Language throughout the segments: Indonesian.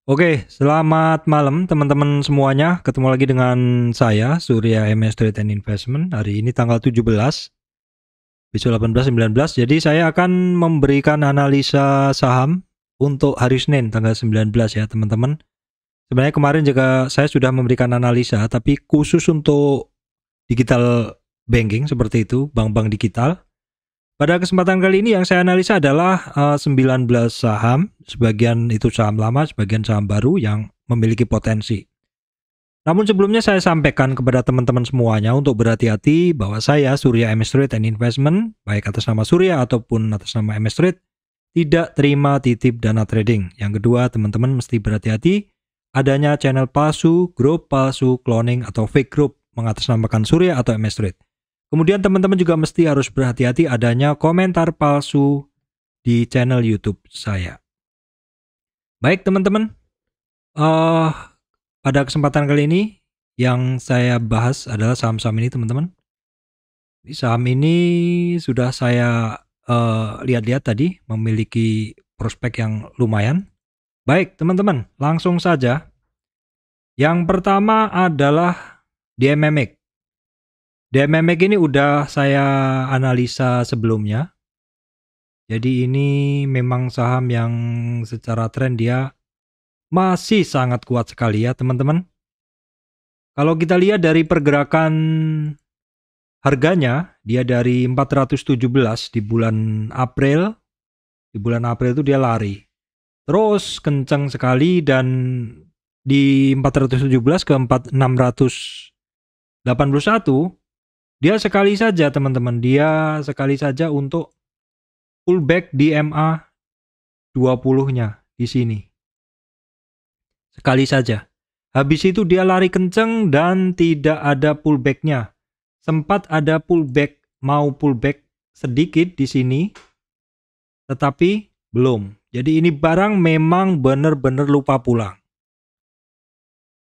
Oke, selamat malam teman-teman semuanya. Ketemu lagi dengan saya, Surya MS Trade and Investment. Hari ini tanggal 17, besok 18, 19. Jadi saya akan memberikan analisa saham untuk hari Senin tanggal 19 ya teman-teman. Sebenarnya kemarin juga saya sudah memberikan analisa, tapi khusus untuk digital banking seperti itu, bank-bank digital. Pada kesempatan kali ini yang saya analisa adalah 19 saham, sebagian itu saham lama, sebagian saham baru yang memiliki potensi. Namun sebelumnya saya sampaikan kepada teman-teman semuanya untuk berhati-hati bahwa saya, Surya MS Trade and Investment, baik atas nama Surya ataupun atas nama MS Trade, tidak terima titip dana trading. Yang kedua, teman-teman mesti berhati-hati adanya channel palsu, grup palsu, cloning, atau fake group mengatasnamakan Surya atau MS Trade. Kemudian teman-teman juga mesti harus berhati-hati adanya komentar palsu di channel YouTube saya. Baik teman-teman, pada kesempatan kali ini yang saya bahas adalah saham-saham ini teman-teman. Saham ini sudah saya lihat-lihat tadi memiliki prospek yang lumayan. Baik teman-teman, langsung saja. Yang pertama adalah DMMX. DMMX ini udah saya analisa sebelumnya. Jadi ini memang saham yang secara tren dia masih sangat kuat sekali ya teman-teman. Kalau kita lihat dari pergerakan harganya, dia dari 417 di bulan April. Di bulan April itu dia lari. Terus kencang sekali dan di 417 ke 681 dia sekali saja teman-teman, dia sekali saja untuk pullback di MA 20-nya di sini. Sekali saja. Habis itu dia lari kenceng dan tidak ada pullbacknya. Sempat ada pullback, mau pullback sedikit di sini, tetapi belum. Jadi ini barang memang benar-benar lupa pulang.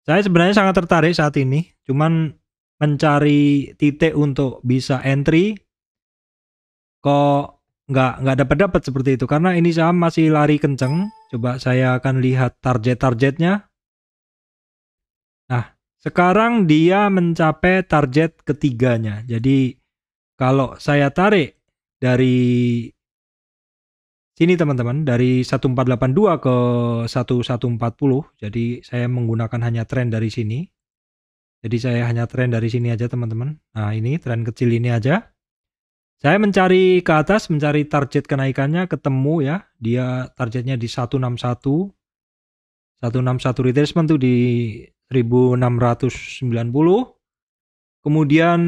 Saya sebenarnya sangat tertarik saat ini, cuman mencari titik untuk bisa entry kok nggak dapat seperti itu karena ini saham masih lari kenceng. Coba saya akan lihat targetnya. Nah, sekarang dia mencapai target ketiganya. Jadi kalau saya tarik dari sini teman-teman, dari 1482 ke 1140, jadi saya menggunakan hanya tren dari sini. Jadi saya hanya tren dari sini aja teman-teman. Nah ini tren kecil ini aja. Saya mencari ke atas, mencari target kenaikannya, ketemu ya. Dia targetnya di 161. 161 retracement tuh di 1690. Kemudian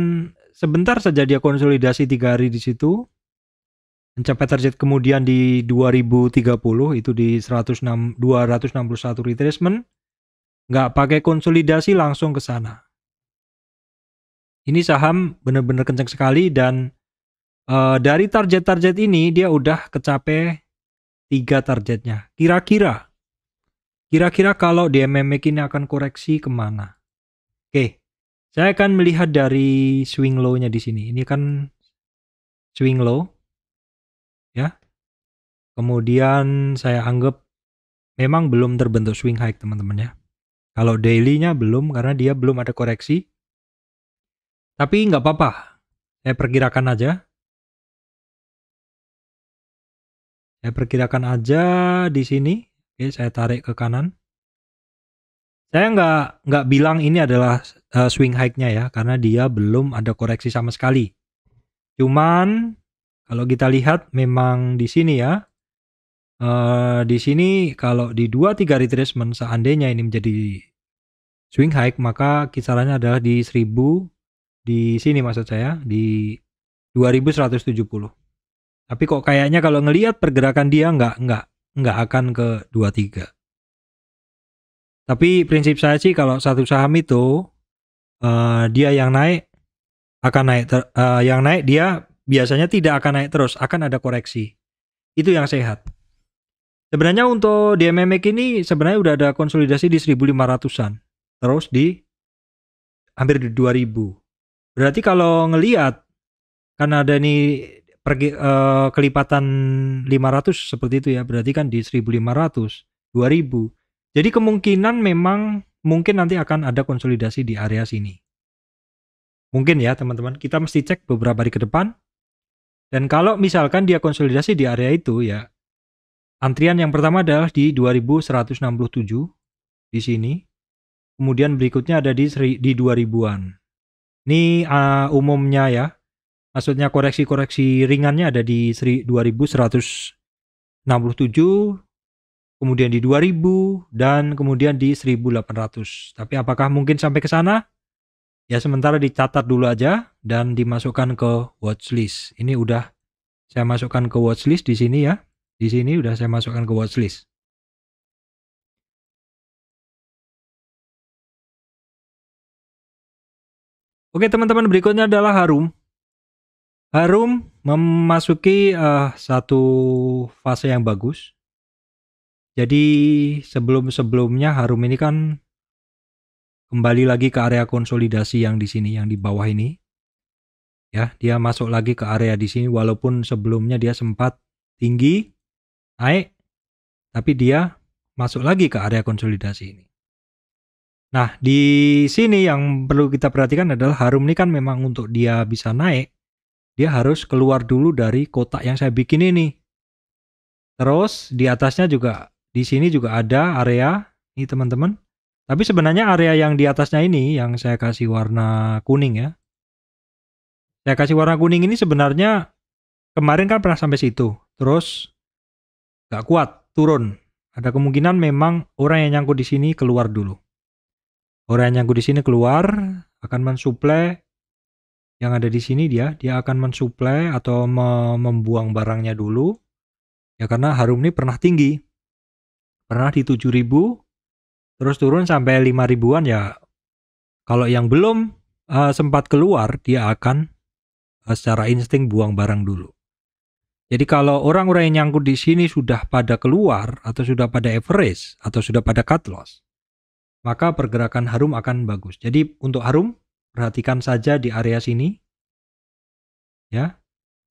sebentar saja dia konsolidasi 3 hari di situ. Mencapai target kemudian di 2030 itu di 261 retracement. Nggak pakai konsolidasi langsung ke sana. Ini saham benar-benar kencang sekali dan dari target-target ini dia udah kecapai 3 targetnya. Kira-kira kalau DMMX ini akan koreksi kemana? Oke, saya akan melihat dari swing low-nya di sini. Ini kan swing low, ya. Kemudian saya anggap memang belum terbentuk swing high teman-teman ya. Kalau daily-nya belum karena dia belum ada koreksi. Tapi nggak apa-apa, saya perkirakan aja. Saya perkirakan aja di sini. Oke, saya tarik ke kanan. Saya nggak bilang ini adalah swing high-nya ya, karena dia belum ada koreksi sama sekali. Cuman kalau kita lihat memang di sini ya, di sini kalau di 2-3 retracement seandainya ini menjadi swing high, maka kisarannya adalah di 1000, di sini maksud saya, di 2170. Tapi kok kayaknya kalau ngelihat pergerakan dia nggak akan ke 23. Tapi prinsip saya sih kalau satu saham itu dia yang naik akan naik, yang naik dia biasanya tidak akan naik terus, akan ada koreksi. Itu yang sehat. Sebenarnya untuk DMMX ini sebenarnya udah ada konsolidasi di 1500-an. Terus di hampir di 2000. Berarti kalau ngelihat kan ada nih kelipatan 500 seperti itu ya, berarti kan di 1500, 2000. Jadi kemungkinan memang mungkin nanti akan ada konsolidasi di area sini. Mungkin ya teman-teman, kita mesti cek beberapa hari ke depan. Dan kalau misalkan dia konsolidasi di area itu ya, antrian yang pertama adalah di 2167 di sini. Kemudian berikutnya ada di 2000-an. Ini umumnya ya. Maksudnya koreksi-koreksi ringannya ada di 2167, kemudian di 2000, dan kemudian di 1800. Tapi apakah mungkin sampai ke sana? Ya sementara dicatat dulu aja dan dimasukkan ke watchlist. Ini udah saya masukkan ke watchlist di sini ya. Di sini udah saya masukkan ke watchlist. Oke teman-teman, berikutnya adalah Harum. Harum memasuki satu fase yang bagus. Jadi sebelum-sebelumnya Harum ini kan kembali lagi ke area konsolidasi yang di sini, yang di bawah ini. Ya, dia masuk lagi ke area di sini walaupun sebelumnya dia sempat tinggi, naik, tapi dia masuk lagi ke area konsolidasi ini. Nah, di sini yang perlu kita perhatikan adalah Harum ini kan memang untuk dia bisa naik, dia harus keluar dulu dari kotak yang saya bikin ini. Terus di atasnya juga, di sini juga ada area, ini teman-teman. Tapi sebenarnya area yang di atasnya ini, yang saya kasih warna kuning ya. Saya kasih warna kuning ini sebenarnya kemarin kan pernah sampai situ. Terus gak kuat, turun. Ada kemungkinan memang orang yang nyangkut di sini keluar dulu. Orang yang nyangkut di sini keluar, akan mensuplai yang ada di sini dia akan mensuplai atau membuang barangnya dulu. Ya karena Harum ini pernah tinggi. Pernah di 7.000, terus turun sampai 5.000-an ya. Kalau yang belum sempat keluar, dia akan secara insting buang barang dulu. Jadi kalau orang-orang yang nyangkut di sini sudah pada keluar, atau sudah pada average, atau sudah pada cut loss, maka pergerakan Harum akan bagus. Jadi untuk Harum, perhatikan saja di area sini. Ya,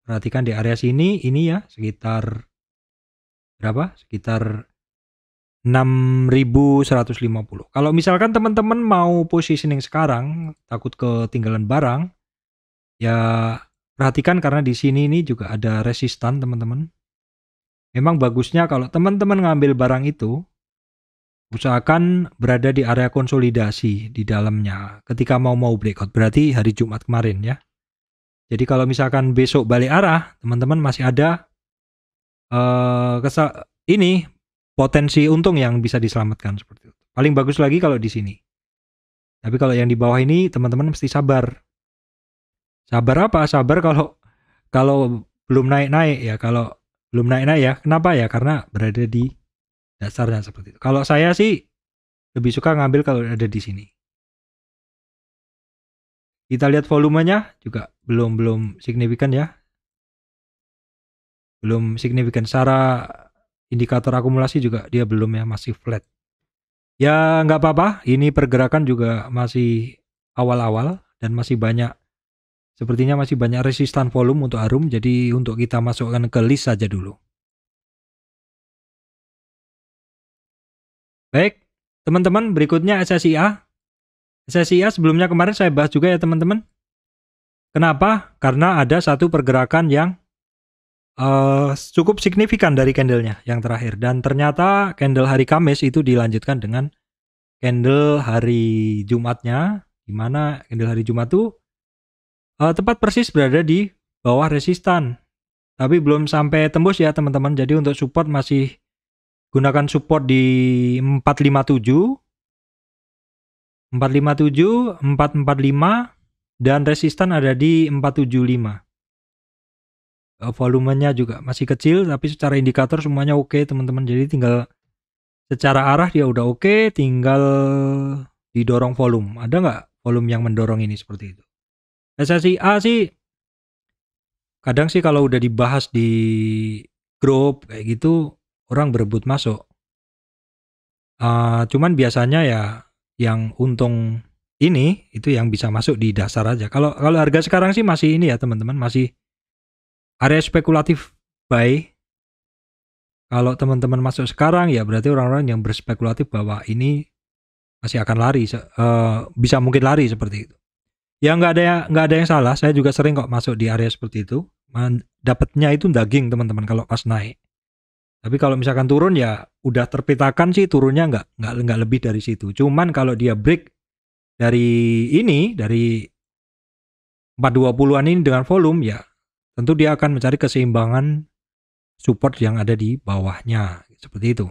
perhatikan di area sini, ini ya, sekitar berapa? Sekitar 6.150. Kalau misalkan teman-teman mau positioning sekarang, takut ketinggalan barang, ya perhatikan karena di sini ini juga ada resistan teman-teman. Memang bagusnya kalau teman-teman ngambil barang itu, usahakan berada di area konsolidasi di dalamnya ketika mau breakout. Berarti hari Jumat kemarin ya. Jadi kalau misalkan besok balik arah, teman-teman masih ada ini potensi untung yang bisa diselamatkan seperti itu. Paling bagus lagi kalau di sini. Tapi kalau yang di bawah ini teman-teman mesti sabar. Sabar apa? Sabar kalau belum naik-naik ya. Kalau belum naik-naik ya. Kenapa ya? Karena berada di dasarnya seperti itu. Kalau saya sih lebih suka ngambil kalau ada di sini. Kita lihat volumenya juga belum signifikan ya. Belum signifikan. Secara indikator akumulasi juga dia belum ya, masih flat. Ya nggak apa-apa, ini pergerakan juga masih awal-awal dan masih banyak, sepertinya masih banyak resistan volume untuk Harum, jadi untuk kita masukkan ke list saja dulu. Baik, teman-teman, berikutnya SSIA. SSIA sebelumnya kemarin saya bahas juga ya teman-teman. Kenapa? Karena ada satu pergerakan yang cukup signifikan dari candlenya yang terakhir. Dan ternyata candle hari Kamis itu dilanjutkan dengan candle hari Jumatnya, di mana candle hari Jumat itu tepat persis berada di bawah resistan. Tapi belum sampai tembus ya teman-teman. Jadi untuk support masih gunakan support di 457, 457, 445, dan resistan ada di 475. Volumenya juga masih kecil, tapi secara indikator semuanya oke teman-teman. Jadi tinggal secara arah dia udah oke, tinggal didorong volume. Ada nggak volume yang mendorong ini seperti itu? SSIA sih kadang sih kalau udah dibahas di grup kayak gitu orang berebut masuk. Cuman biasanya ya yang untung ini itu yang bisa masuk di dasar aja. Kalau harga sekarang sih masih ini ya teman-teman, masih area spekulatif buy. Kalau teman-teman masuk sekarang ya berarti orang-orang yang berspekulatif bahwa ini masih akan lari, bisa mungkin lari seperti itu. Ya nggak ada yang salah. Saya juga sering kok masuk di area seperti itu. Dapatnya itu daging teman-teman kalau pas naik. Tapi kalau misalkan turun ya udah terpetakan sih turunnya nggak lebih dari situ. Cuman kalau dia break dari 420-an ini dengan volume ya tentu dia akan mencari keseimbangan support yang ada di bawahnya seperti itu.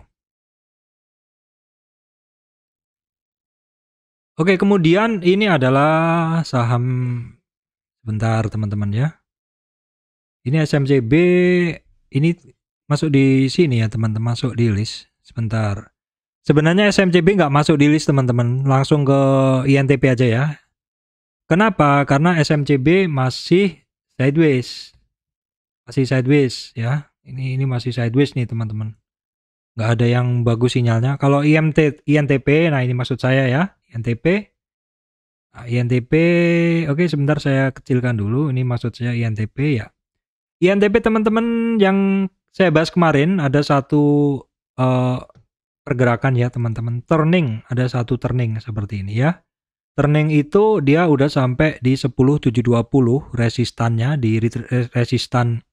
Oke, kemudian ini adalah saham, sebentar teman-teman ya. Ini SMCB, ini masuk di sini ya teman-teman, masuk di list. Sebentar. Sebenarnya SMCB nggak masuk di list teman-teman, langsung ke INTP aja ya. Kenapa? Karena SMCB masih sideways. Masih sideways ya. Ini masih sideways nih teman-teman. Nggak ada yang bagus sinyalnya. Kalau INTP, nah ini maksud saya ya, INTP. Nah, INTP, oke sebentar saya kecilkan dulu. Ini maksud saya INTP ya. INTP teman-teman yang saya bahas kemarin ada satu pergerakan ya teman-teman. Turning, ada satu turning seperti ini ya. Turning itu dia udah sampai di 10.720 resistannya di resistan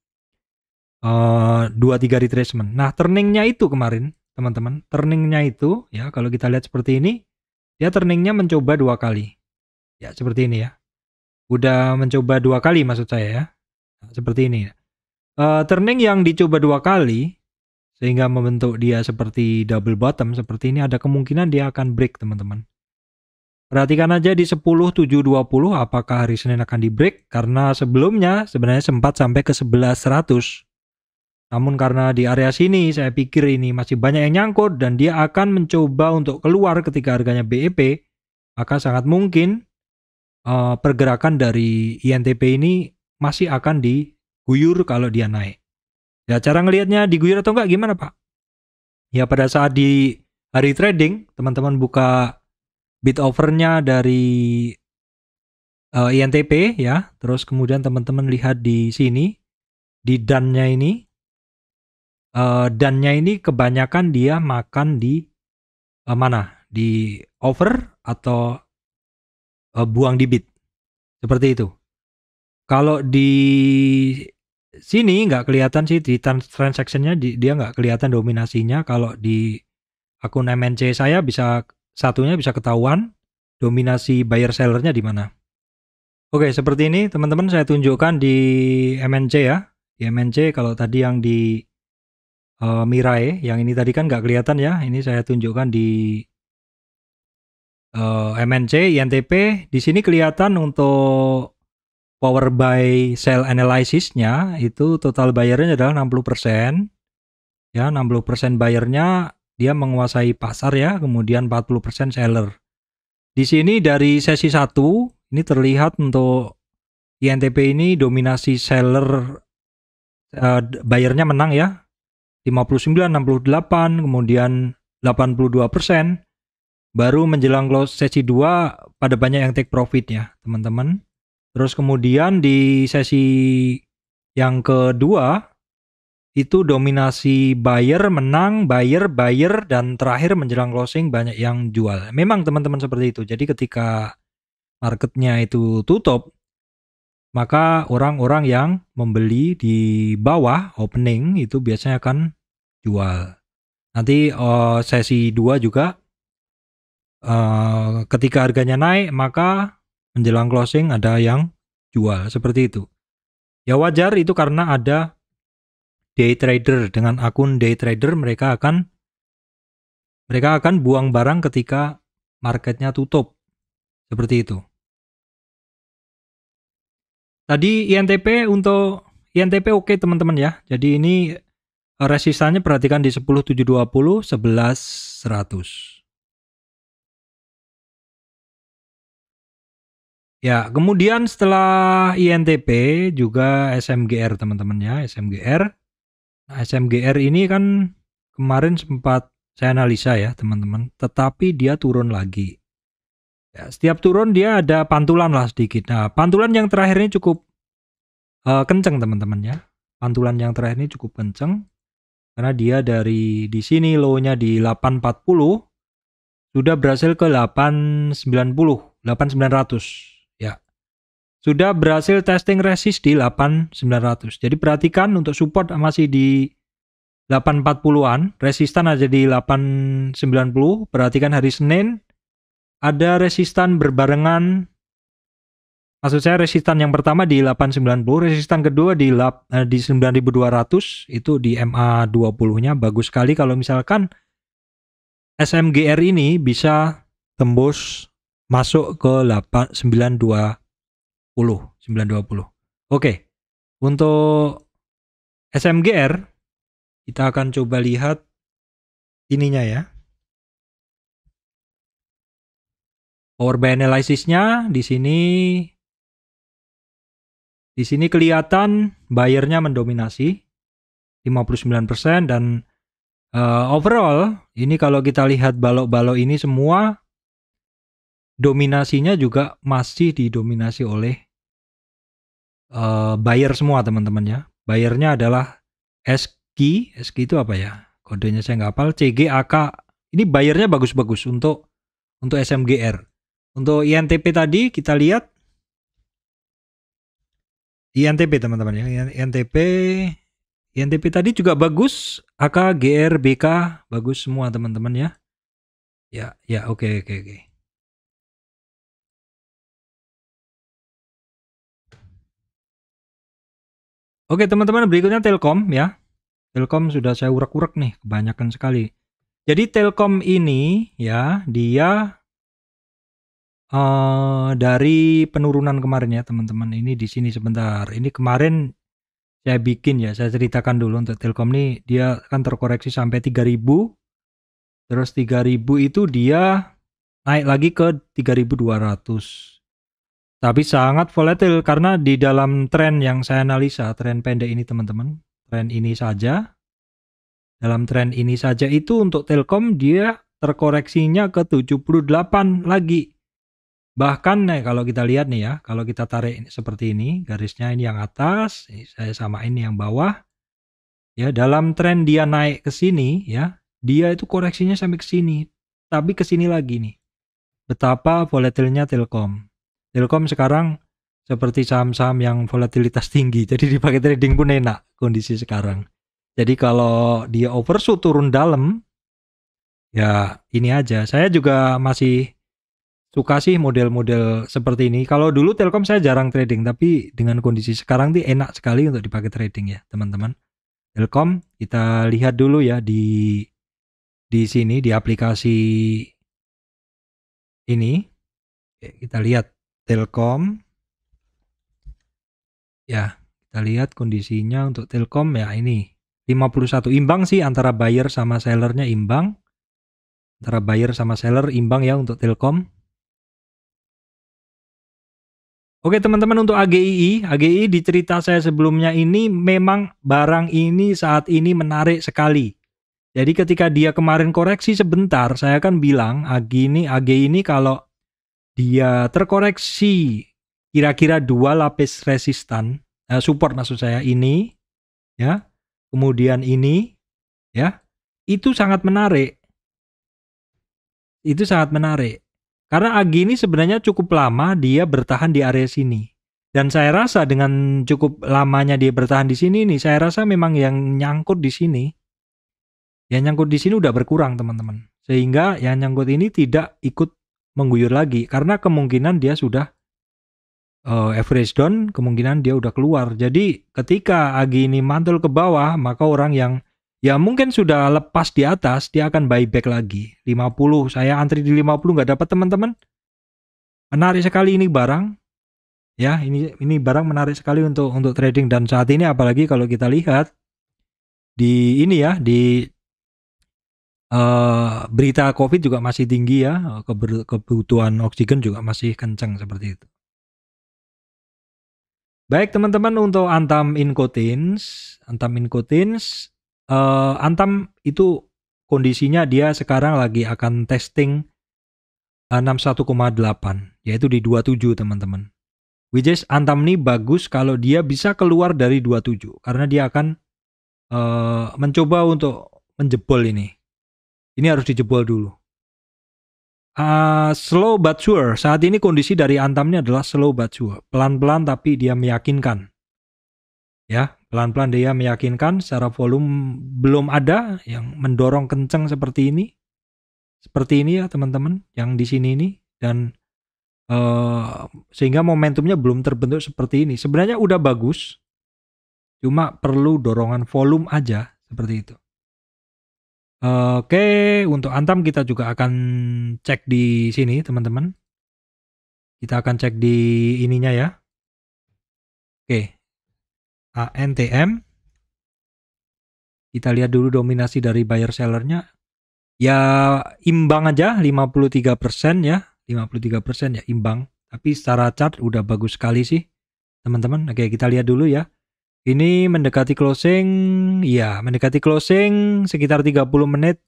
23 retracement. Nah, turningnya itu kemarin, teman-teman, turningnya itu ya kalau kita lihat seperti ini, dia turningnya mencoba 2 kali. Ya, seperti ini ya. Udah mencoba 2 kali maksud saya ya. Nah, seperti ini. Turning yang dicoba 2 kali sehingga membentuk dia seperti double bottom seperti ini, ada kemungkinan dia akan break, teman-teman. Perhatikan aja di 10.720 apakah hari Senin akan di break, karena sebelumnya sebenarnya sempat sampai ke 11.100. Namun karena di area sini saya pikir ini masih banyak yang nyangkut dan dia akan mencoba untuk keluar ketika harganya BEP, maka sangat mungkin pergerakan dari INTP ini masih akan diguyur kalau dia naik. Ya, cara ngelihatnya diguyur atau enggak gimana Pak? Ya pada saat di hari trading teman-teman buka bid offernya dari INTP ya, terus kemudian teman-teman lihat di sini di done-nya ini. Dan-nya ini kebanyakan dia makan di mana? Di over atau buang di bid. Seperti itu. Kalau di sini nggak kelihatan sih di transaction-nya dia nggak kelihatan dominasinya. Kalau di akun MNC saya satunya bisa ketahuan dominasi buyer sellernya di mana. Oke, seperti ini teman-teman saya tunjukkan di MNC ya. Di MNC kalau tadi yang di Mirai, yang ini tadi kan nggak kelihatan ya. Ini saya tunjukkan di MNC, INTP. Di sini kelihatan untuk power buy sell analysis-nya itu total bayarnya adalah 60%. Ya, 60% bayarnya dia menguasai pasar ya, kemudian 40% seller. Di sini dari sesi 1 ini terlihat untuk INTP ini dominasi seller, bayarnya menang ya. 59, 68, kemudian 82%. Baru menjelang close sesi 2 pada banyak yang take profit ya teman-teman. Terus kemudian di sesi yang kedua itu dominasi buyer menang, buyer, dan terakhir menjelang closing banyak yang jual. Memang teman-teman seperti itu. Jadi ketika marketnya itu tutup, maka orang-orang yang membeli di bawah opening itu biasanya akan jual. Nanti sesi 2 juga ketika harganya naik maka menjelang closing ada yang jual seperti itu. Ya wajar itu karena ada day trader. Dengan akun day trader mereka akan buang barang ketika marketnya tutup. Seperti itu. Tadi INTP oke teman-teman ya. Jadi ini resistannya perhatikan di 10.720, 11.100. Ya, kemudian setelah INTP juga SMGR teman-teman ya, SMGR. Nah, SMGR ini kan kemarin sempat saya analisa ya teman-teman, tetapi dia turun lagi. Ya, setiap turun dia ada pantulan lah sedikit. Nah, pantulan yang terakhir ini cukup kenceng teman-teman ya. Pantulan yang terakhir ini cukup kenceng. Karena dia dari di sini low-nya di 840 sudah berhasil ke 890, 8900 ya. Sudah berhasil testing resist di 8900. Jadi perhatikan untuk support masih di 840-an, resistan aja di 890. Perhatikan hari Senin ada resistan berbarengan. Maksud saya resistan yang pertama di 890, resistan kedua di 9200, itu di MA20-nya bagus sekali kalau misalkan SMGR ini bisa tembus masuk ke 920. Oke. Untuk SMGR kita akan coba lihat ininya ya. Power by analysis-nya di sini kelihatan buyernya mendominasi 59% dan overall ini kalau kita lihat balok-balok ini semua dominasinya juga masih didominasi oleh buyer semua teman-teman ya. Buyernya adalah SQ itu apa ya? Kodenya saya nggak hafal. CGAK. Ini buyernya bagus-bagus untuk SMGR. Untuk INTP tadi kita lihat INTP teman-teman ya. INTP tadi juga bagus. AK, GR, BK bagus semua teman-teman ya. Ya, oke. Oke teman-teman, berikutnya Telkom ya. Telkom sudah saya urak-urak nih, kebanyakan sekali. Jadi Telkom ini ya, dia dari penurunan kemarin ya teman-teman. Ini di sini sebentar. Ini kemarin saya bikin ya, saya ceritakan dulu untuk Telkom nih. Dia kan terkoreksi sampai 3000. Terus 3000 itu dia naik lagi ke 3200. Tapi sangat volatile karena di dalam tren yang saya analisa, tren pendek ini teman-teman, tren ini saja, dalam tren ini saja itu untuk Telkom dia terkoreksinya ke 78 lagi. Bahkan kalau kita lihat nih ya, kalau kita tarik seperti ini, garisnya ini yang atas, saya samain yang bawah. Ya, dalam tren dia naik ke sini ya, dia itu koreksinya sampai ke sini, tapi ke sini lagi nih. Betapa volatilnya Telkom. Telkom sekarang seperti saham-saham yang volatilitas tinggi, jadi dipakai trading pun enak kondisi sekarang. Jadi kalau dia overshoot turun dalam, ya ini aja. Saya juga masih suka sih model-model seperti ini. Kalau dulu Telkom saya jarang trading, tapi dengan kondisi sekarang tuh enak sekali untuk dipakai trading ya teman-teman. Telkom kita lihat dulu ya di sini di aplikasi ini. Kita lihat Telkom. Ya, kita lihat kondisinya untuk Telkom ya ini 51 imbang sih antara buyer sama sellernya imbang. Antara buyer sama seller imbang ya untuk Telkom. Oke teman-teman, untuk AGII di cerita saya sebelumnya ini memang barang ini saat ini menarik sekali. Jadi ketika dia kemarin koreksi sebentar, saya kan bilang AGII ini kalau dia terkoreksi kira-kira 2 lapis resistan, support maksud saya ini, ya, kemudian ini, ya, itu sangat menarik. Itu sangat menarik. Karena AGI ini sebenarnya cukup lama dia bertahan di area sini. Dan saya rasa dengan cukup lamanya dia bertahan di sini nih, saya rasa memang yang nyangkut di sini, udah berkurang teman-teman. Sehingga yang nyangkut ini tidak ikut mengguyur lagi. Karena kemungkinan dia sudah average down, kemungkinan dia udah keluar. Jadi ketika AGI ini mantul ke bawah, maka orang yang ya mungkin sudah lepas di atas, dia akan buyback lagi. 50, saya antri di 50 nggak dapat teman-teman. Menarik sekali ini barang. Ya, ini barang menarik sekali untuk trading dan saat ini apalagi kalau kita lihat di ini ya, di berita COVID juga masih tinggi ya, kebutuhan oksigen juga masih kencang seperti itu. Baik teman-teman, untuk Antam Incotins, Antam itu kondisinya dia sekarang lagi akan testing 61,8, yaitu di 27 teman-teman. Which is Antam ini bagus kalau dia bisa keluar dari 27, karena dia akan mencoba untuk menjebol ini. Ini harus dijebol dulu. Slow but sure. Saat ini kondisi dari Antam ini adalah slow but sure. Pelan-pelan tapi dia meyakinkan. Ya, pelan-pelan dia meyakinkan secara volume belum ada yang mendorong kencang seperti ini. Seperti ini ya teman-teman yang di sini ini, dan sehingga momentumnya belum terbentuk seperti ini. Sebenarnya udah bagus. Cuma perlu dorongan volume aja seperti itu. Oke, untuk Antam kita juga akan cek di sini teman-teman. Kita akan cek di ininya ya. Oke. ANTM. Kita lihat dulu dominasi dari buyer sellernya. Ya imbang aja 53% ya. 53% ya imbang. Tapi secara chart udah bagus sekali sih teman-teman. Oke, kita lihat dulu ya. Ini mendekati closing. Ya, mendekati closing sekitar 30 menit.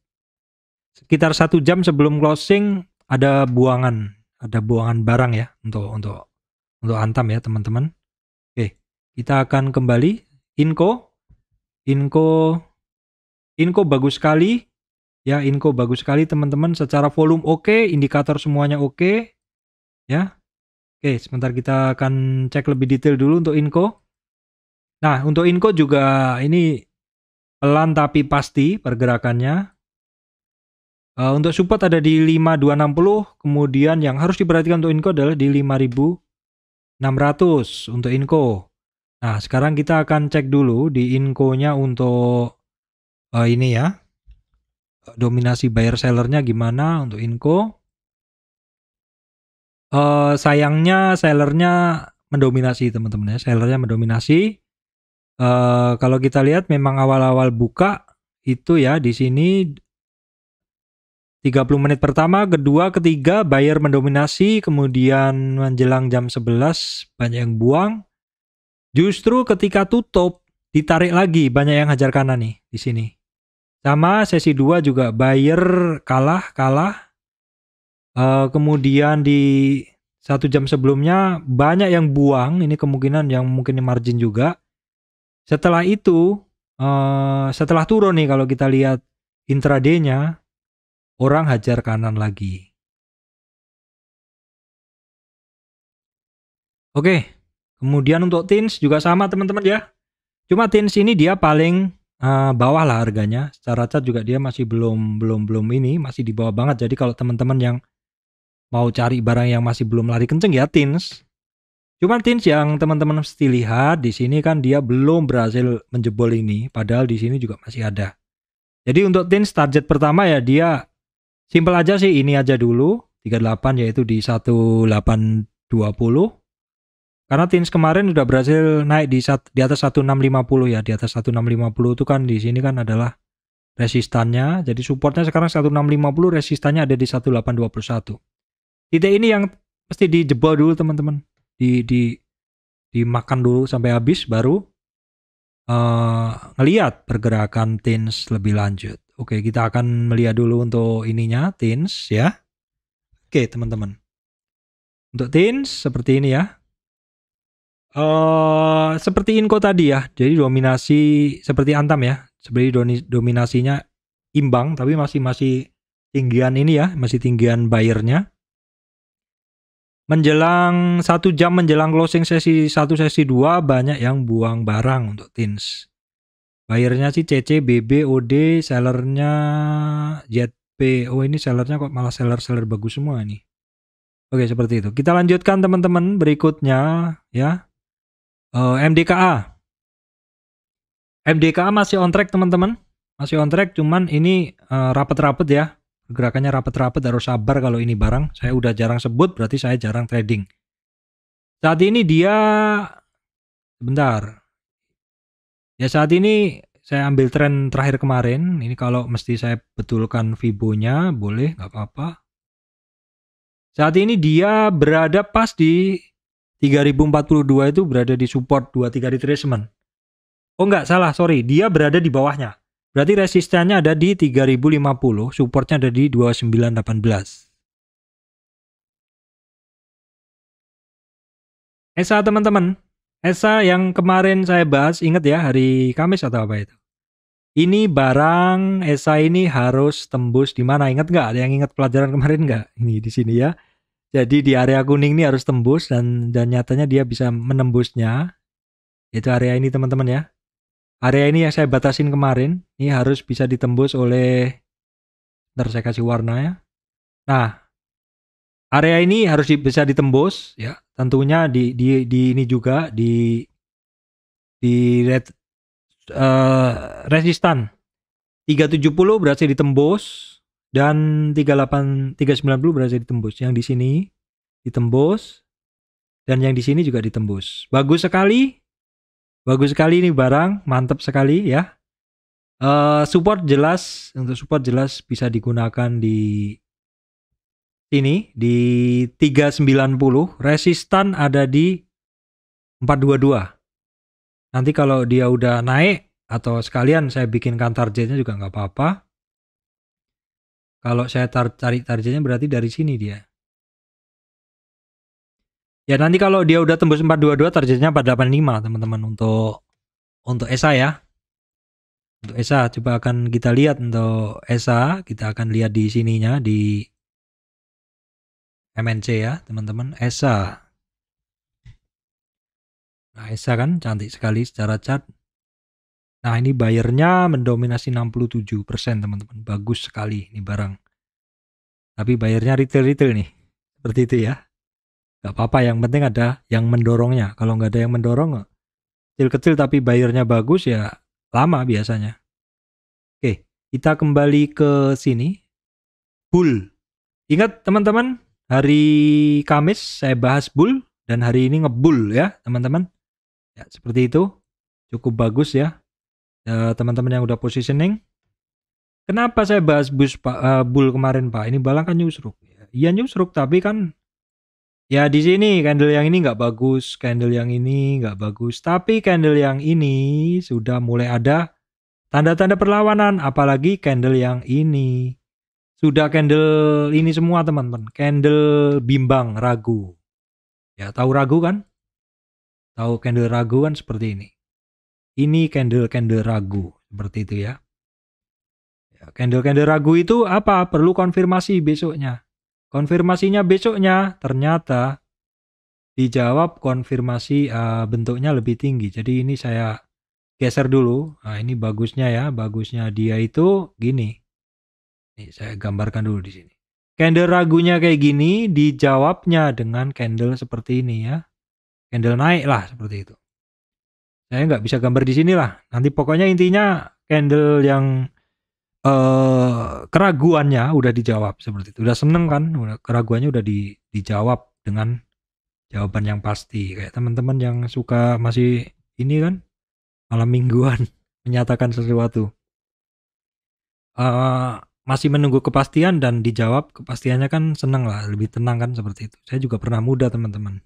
Sekitar 1 jam sebelum closing ada buangan barang ya untuk Antam ya teman-teman. Oke, kita akan kembali Inco bagus sekali ya, Inco bagus sekali teman-teman, secara volume oke, indikator semuanya oke ya. Oke, sebentar kita akan cek lebih detail dulu untuk Inco. Nah, untuk Inco juga ini pelan tapi pasti pergerakannya. Untuk support ada di 5260, kemudian yang harus diperhatikan untuk Inco adalah di 5600 untuk Inco. Nah, sekarang kita akan cek dulu di Inco-nya untuk ini ya. Dominasi buyer sellernya gimana untuk Inco. Sayangnya sellernya mendominasi teman-teman ya. Sellernya mendominasi. Kalau kita lihat memang awal-awal buka itu ya di sini 30 menit pertama, kedua, ketiga buyer mendominasi, kemudian menjelang jam 11 banyak yang buang. Justru ketika tutup ditarik lagi, banyak yang hajar kanan nih di sini. Sama sesi 2 juga buyer kalah. Kemudian di 1 jam sebelumnya banyak yang buang, ini kemungkinan yang mungkin margin juga. Setelah itu, setelah turun nih kalau kita lihat intraday-nya, orang hajar kanan lagi. Oke, kemudian untuk TINS juga sama teman-teman ya. Cuma TINS ini dia paling bawah lah harganya. Secara chart juga dia masih belum ini, masih di bawah banget. Jadi kalau teman-teman yang mau cari barang yang masih belum lari kenceng ya TINS. Cuma TINS yang teman-teman mesti lihat di sini kan dia belum berhasil menjebol ini, padahal di sini juga masih ada. Jadi untuk TINS target pertama ya dia simple aja sih, ini aja dulu 38 yaitu di 1820. Karena TINS kemarin udah berhasil naik di atas 1650 ya, di atas 1650 itu kan di sini kan adalah resistannya. Jadi supportnya sekarang 1650, resistannya ada di 1821. Titik ini yang mesti dijebol dulu teman-teman. Dimakan dulu sampai habis baru ngelihat pergerakan TINS lebih lanjut. Oke, kita akan melihat dulu untuk ininya TINS ya. Oke, teman-teman. Untuk TINS seperti ini ya. Seperti Inco tadi ya. Jadi dominasi seperti Antam ya. Seperti dominasinya imbang tapi masih tinggian ini ya, masih tinggian buyernya. Menjelang 1 jam menjelang closing sesi 1 sesi 2 banyak yang buang barang untuk TINS. Buyernya sih CC, BB, OD, sellernya ZP. Oh ini sellernya kok malah seller bagus semua nih. Oke seperti itu. Kita lanjutkan teman-teman berikutnya ya. MDKA. MDKA masih on track teman-teman. Masih on track, cuman ini rapet-rapet ya. Gerakannya rapet-rapet, harus sabar kalau ini barang. Saya udah jarang sebut, berarti saya jarang trading. Saat ini dia, sebentar. Ya saat ini saya ambil tren terakhir kemarin. Ini kalau mesti saya betulkan Fibo-nya, boleh, nggak apa-apa. Saat ini dia berada pas di 3042 itu berada di support 23 retracement. Oh enggak, salah, sorry. Dia berada di bawahnya. Berarti resistannya ada di 3050, supportnya ada di 2918. ESA teman-teman. ESA yang kemarin saya bahas, ingat ya, hari Kamis atau apa itu? Ini barang ESA ini harus tembus di mana? Ingat nggak? Ada yang ingat pelajaran kemarin nggak? Ini di sini ya. Jadi di area kuning ini harus tembus dan nyatanya dia bisa menembusnya. Itu area ini teman-teman ya. Area ini yang saya batasin kemarin, ini harus bisa ditembus oleh, ntar saya kasih warna ya. Nah, area ini harus bisa ditembus ya. Tentunya di ini juga di red resistan 370 berhasil ditembus dan 390 berhasil ditembus. Yang di sini ditembus dan yang di sini juga ditembus. Bagus sekali. Bagus sekali ini barang, mantap sekali ya. Support jelas, untuk support jelas bisa digunakan di sini di 390, resistan ada di 422. Nanti kalau dia udah naik atau sekalian saya bikinkan targetnya juga nggak apa-apa. Kalau saya cari targetnya berarti dari sini dia. Ya nanti kalau dia udah tembus 422 targetnya 485 teman-teman untuk ESA ya. Untuk ESA coba akan kita lihat untuk ESA, kita akan lihat di sininya di MNC ya teman-teman, ESA. Nah ESA kan cantik sekali secara chart. Nah ini bayarnya mendominasi 67% teman-teman, bagus sekali ini barang. Tapi bayarnya retail nih, seperti itu ya. Gak apa-apa, yang penting ada yang mendorongnya. Kalau nggak ada yang mendorong, kecil-kecil tapi bayarnya bagus ya lama biasanya. Oke, kita kembali ke sini. Bull. Ingat teman-teman, hari Kamis saya bahas bull dan hari ini ngebull ya teman-teman. Ya seperti itu, cukup bagus ya. Teman-teman yang udah positioning. Kenapa saya bahas bull kemarin Pak? Ini barang kan nyusruk. Iya nyusruk tapi kan ya di sini candle yang ini nggak bagus, candle yang ini nggak bagus. Tapi candle yang ini sudah mulai ada tanda-tanda perlawanan, apalagi candle yang ini. Sudah candle ini semua teman-teman, candle bimbang, ragu. Ya tahu ragu kan? Tahu candle ragu kan seperti ini. Ini candle ragu, seperti itu ya. Candle ragu itu apa? Perlu konfirmasi besoknya. Konfirmasinya besoknya ternyata dijawab konfirmasi bentuknya lebih tinggi. Jadi ini saya geser dulu. Nah ini bagusnya ya, bagusnya dia itu gini. Nih saya gambarkan dulu di sini. Candle ragunya kayak gini, dijawabnya dengan candle seperti ini ya. Candle naik lah seperti itu. Saya nggak bisa gambar di sini lah. Nanti pokoknya intinya candle yang keraguannya udah dijawab seperti itu. Udah seneng kan? Keraguannya udah dijawab dengan jawaban yang pasti. Kayak teman-teman yang suka masih ini kan malam mingguan menyatakan sesuatu. Masih menunggu kepastian dan dijawab kepastiannya kan seneng lah, lebih tenang kan seperti itu. Saya juga pernah muda teman-teman.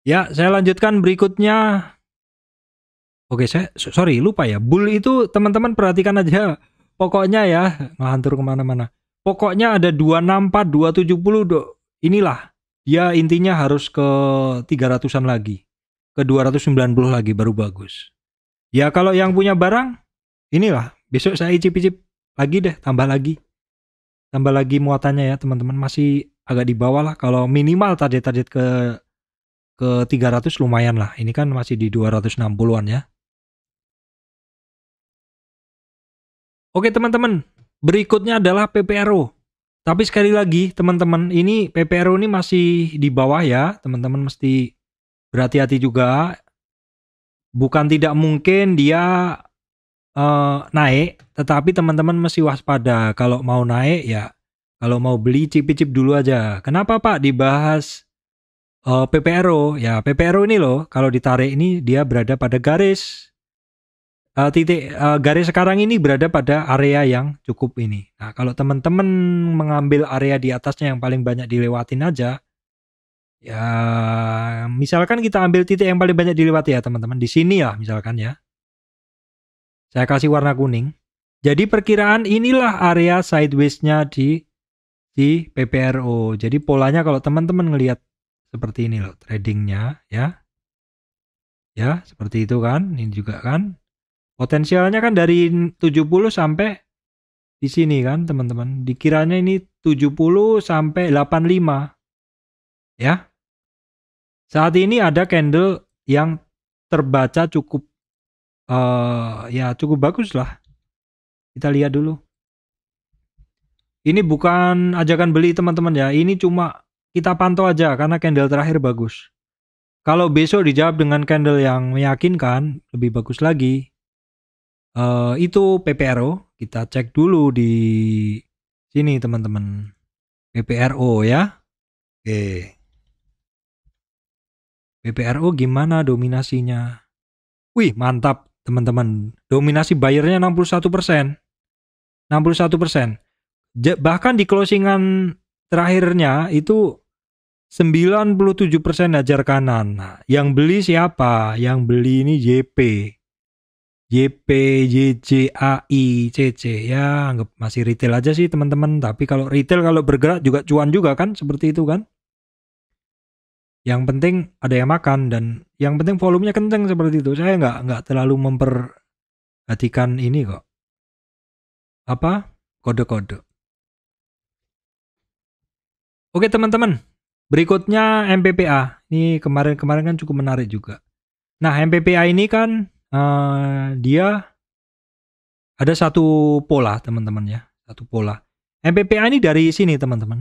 Ya, saya lanjutkan berikutnya. Oke, saya sorry lupa ya. Bull itu teman-teman perhatikan aja. Pokoknya ya, ngelantur kemana-mana. Pokoknya ada 264, 270 inilah. Dia intinya harus ke 300-an lagi. Ke 290 lagi baru bagus. Ya kalau yang punya barang, inilah. Besok saya icip-icip lagi deh, tambah lagi. Tambah lagi muatannya ya teman-teman. Masih agak di bawah lah. Kalau minimal target ke 300 lumayan lah. Ini kan masih di 260-an ya. Oke teman-teman, berikutnya adalah PPRO. Tapi sekali lagi teman-teman, ini PPRO ini masih di bawah ya. Teman-teman mesti berhati-hati juga. Bukan tidak mungkin dia naik, tetapi teman-teman mesti waspada. Kalau mau naik ya, kalau mau beli cip-cip dulu aja. Kenapa Pak dibahas PPRO? Ya PPRO ini loh, kalau ditarik ini dia berada pada garis. Garis sekarang ini berada pada area yang cukup ini. Nah, kalau teman-teman mengambil area di atasnya yang paling banyak dilewatin aja, ya misalkan kita ambil titik yang paling banyak dilewati ya teman-teman, di sini ya misalkan ya. Saya kasih warna kuning. Jadi perkiraan inilah area sideways-nya di PPRO. Jadi polanya kalau teman-teman ngelihat seperti ini loh tradingnya ya. Ya, seperti itu kan. Ini juga kan. Potensialnya kan dari 70 sampai di sini kan, teman-teman. Dikiranya ini 70 sampai 85. Ya. Saat ini ada candle yang terbaca cukup ya cukup bagus lah. Kita lihat dulu. Ini bukan ajakan beli teman-teman ya. Ini cuma kita pantau aja karena candle terakhir bagus. Kalau besok dijawab dengan candle yang meyakinkan, lebih bagus lagi. Itu PPRO. Kita cek dulu di sini teman-teman. PPRO ya. Oke. PPRO gimana dominasinya? Wih, mantap teman-teman. Dominasi buyernya 61%. 61%. Bahkan di closingan terakhirnya itu 97% hajar kanan. Nah, yang beli siapa? Yang beli ini YP, YJAI, CC. Ya, anggap masih retail aja sih teman-teman. Tapi kalau retail kalau bergerak juga cuan juga kan, seperti itu kan. Yang penting ada yang makan dan yang penting volumenya kenceng seperti itu. Saya nggak terlalu memperhatikan ini kok. Apa? Kode-kode. Oke teman-teman, berikutnya MPPA. Ini kemarin-kemarin kan cukup menarik juga. Nah MPPA ini kan dia ada satu pola teman-teman ya. Satu pola. MPPA ini dari sini teman-teman.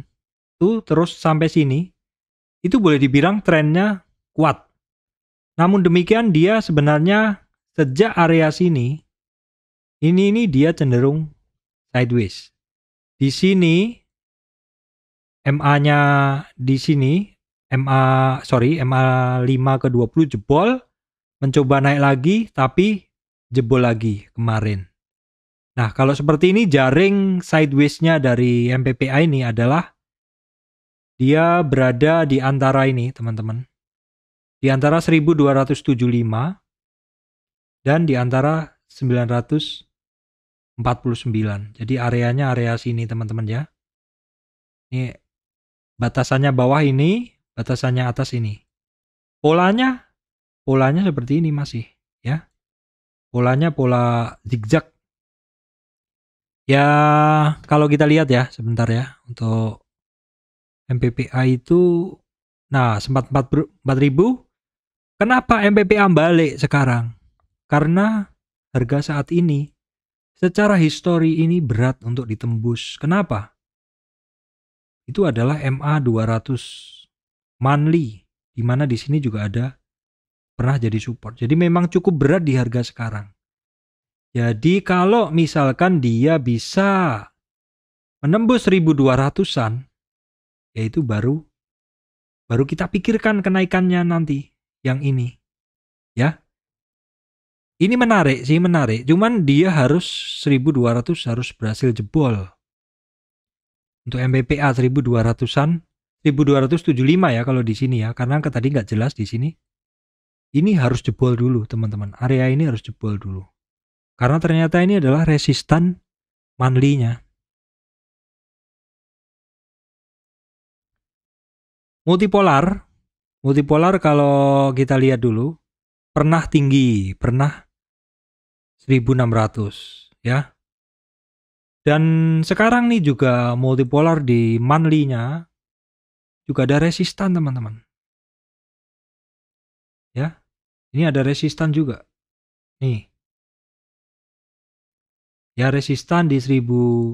Tuh terus sampai sini. Itu boleh dibilang trennya kuat. Namun demikian dia sebenarnya sejak area sini. Ini dia cenderung sideways. Di sini MA-nya di sini MA 5 ke 20 jebol, mencoba naik lagi tapi jebol lagi kemarin. Nah, kalau seperti ini jaring sideways-nya dari MPPA ini adalah dia berada di antara ini, teman-teman. Di antara 1275 dan di antara 949. Jadi areanya area sini, teman-teman ya. Ini batasannya bawah ini, batasannya atas ini. Polanya seperti ini masih, ya. Polanya pola zigzag. Ya, kalau kita lihat ya, sebentar ya, untuk MPPA itu, nah sempat 4.000. Kenapa MPPA balik sekarang? Karena harga saat ini, secara histori ini berat untuk ditembus. Kenapa? Itu adalah MA 200 monthly, di mana di sini juga ada pernah jadi support. Jadi memang cukup berat di harga sekarang. Jadi kalau misalkan dia bisa menembus 1200-an, yaitu baru kita pikirkan kenaikannya nanti yang ini. Ya. Ini menarik sih, menarik. Cuman dia harus 1200 harus berhasil jebol. Untuk MPPA 1200-an, 1275 ya kalau di sini ya, karena tadi nggak jelas di sini. Ini harus jebol dulu teman-teman. Area ini harus jebol dulu. Karena ternyata ini adalah resistan monthly-nya. Multipolar kalau kita lihat dulu pernah tinggi, pernah 1600 ya. Dan sekarang nih juga multipolar di monthly-nya juga ada resistan teman-teman. Ya. Ini ada resistan juga. Nih. Ya resistan di 1000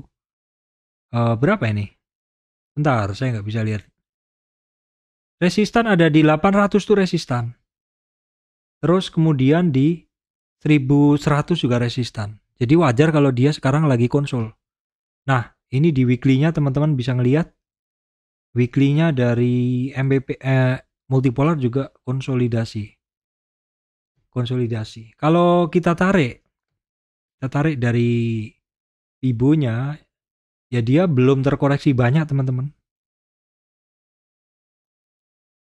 berapa ini? Bentar, saya nggak bisa lihat. Resistan ada di 800 tuh resistan. Terus kemudian di 1100 juga resistan. Jadi wajar kalau dia sekarang lagi konsul. Nah, ini di weekly-nya teman-teman bisa ngelihat. Weekly-nya dari MBP multipolar juga konsolidasi. Kalau kita tarik dari Fibo-nya, ya dia belum terkoreksi banyak teman-teman.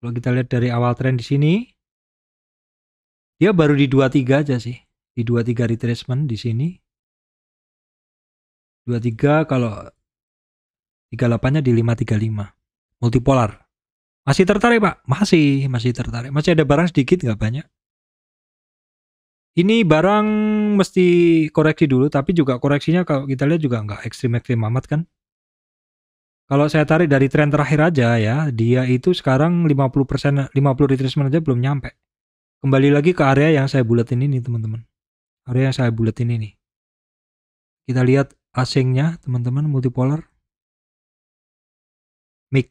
Kalau kita lihat dari awal tren di sini, dia baru di 23 aja sih. Di 23 retracement di sini. 23 kalau 38-nya di 535. Multipolar. Masih tertarik Pak? Masih tertarik. Masih ada barang sedikit nggak banyak. Ini barang mesti koreksi dulu, tapi juga koreksinya kalau kita lihat juga nggak ekstrim-ekstrim amat kan. Kalau saya tarik dari tren terakhir aja ya, dia itu sekarang 50%, 50 retracement aja belum nyampe. Kembali lagi ke area yang saya buletin ini teman-teman. Area yang saya buletin ini. Kita lihat asingnya teman-teman, multipolar. Mix,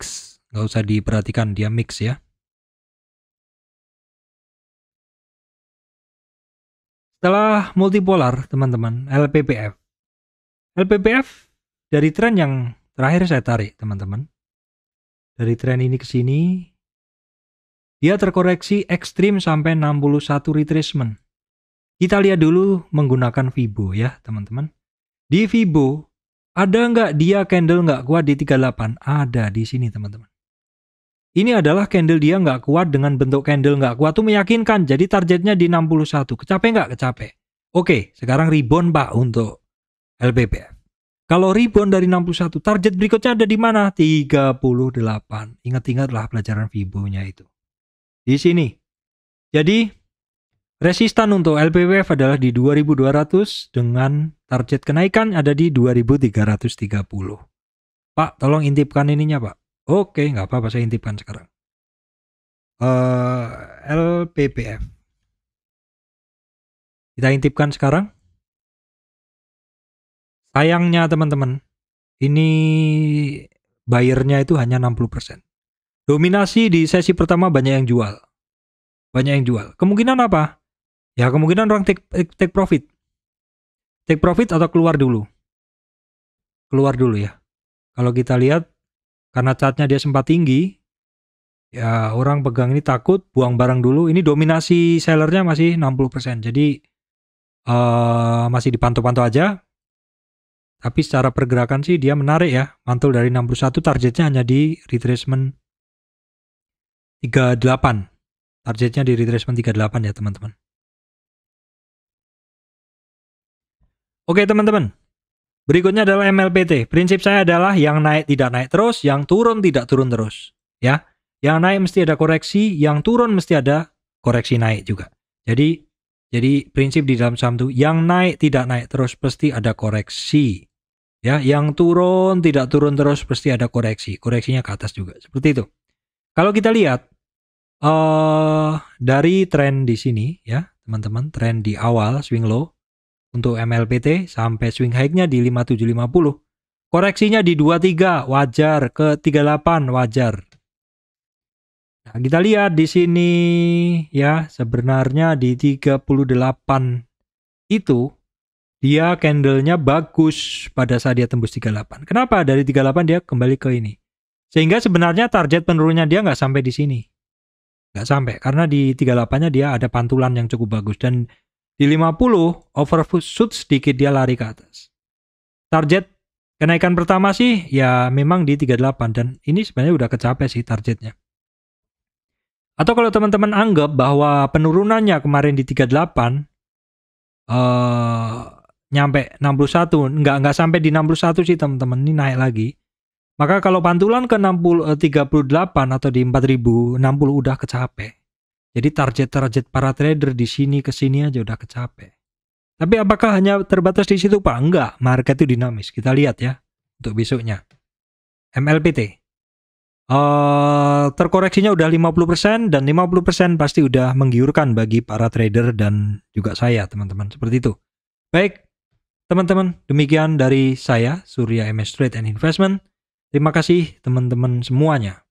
nggak usah diperhatikan, dia mix ya. Setelah multipolar teman-teman, LPPF. LPPF dari tren yang terakhir saya tarik teman-teman. Dari tren ini ke sini, dia terkoreksi ekstrim sampai 61 retracement. Kita lihat dulu menggunakan Fibo ya teman-teman. Di Fibo, ada nggak dia candle nggak kuat di 38? Ada di sini teman-teman. Ini adalah candle dia nggak kuat dengan bentuk candle nggak kuat tuh meyakinkan. Jadi targetnya di 61. Kecape nggak? Kecape. Oke, sekarang rebound Pak untuk LPPF. Kalau rebound dari 61, target berikutnya ada di mana? 38. Ingat-ingatlah pelajaran Fibo-nya itu. Di sini. Jadi, resistan untuk LPPF adalah di 2200 dengan target kenaikan ada di 2330. Pak, tolong intipkan ininya, Pak. Oke, nggak apa-apa, saya intipkan sekarang. LPPF. Kita intipkan sekarang. Sayangnya teman-teman, ini buyernya itu hanya 60%. Dominasi di sesi pertama banyak yang jual. Banyak yang jual. Kemungkinan apa? Ya kemungkinan orang take profit. Take profit atau keluar dulu. Keluar dulu ya. Kalau kita lihat, karena chartnya dia sempat tinggi, ya orang pegang ini takut, buang barang dulu. Ini dominasi sellernya masih 60%. Jadi masih dipantau-pantau aja. Tapi secara pergerakan sih dia menarik ya. Mantul dari 61, targetnya hanya di retracement 38. Targetnya di retracement 38 ya teman-teman. Oke teman-teman. Berikutnya adalah MLPT. Prinsip saya adalah yang naik tidak naik terus, yang turun tidak turun terus. Ya, yang naik mesti ada koreksi, yang turun mesti ada koreksi naik juga. Jadi prinsip di dalam saham itu yang naik tidak naik terus pasti ada koreksi. Ya, yang turun tidak turun terus pasti ada koreksi. Koreksinya ke atas juga. Seperti itu. Kalau kita lihat dari tren di sini ya, teman-teman, tren di awal swing low untuk MLPT sampai swing high-nya di 5750. Koreksinya di 23 wajar, ke 38 wajar. Nah, kita lihat di sini ya, sebenarnya di 38 itu dia candlenya bagus pada saat dia tembus 38. Kenapa? Dari 38 dia kembali ke ini. Sehingga sebenarnya target penurunnya dia nggak sampai di sini. Nggak sampai, karena di 38-nya dia ada pantulan yang cukup bagus. Dan di 50, overshoot sedikit dia lari ke atas. Target kenaikan pertama sih ya memang di 38. Dan ini sebenarnya udah kecapai sih targetnya. Atau kalau teman-teman anggap bahwa penurunannya kemarin di 38, nyampe 61, nggak sampai di 61 sih teman-teman, ini naik lagi. Maka kalau pantulan ke 38 atau di 4060 udah kecapai. Jadi target para trader di sini ke sini aja udah kecapai. Tapi apakah hanya terbatas di situ Pak? Enggak, market itu dinamis. Kita lihat ya untuk besoknya. MLPT. Terkoreksinya udah 50% dan 50% pasti udah menggiurkan bagi para trader dan juga saya teman-teman. Seperti itu. Baik, teman-teman, demikian dari saya, Surya MS Trade and Investment. Terima kasih teman-teman semuanya.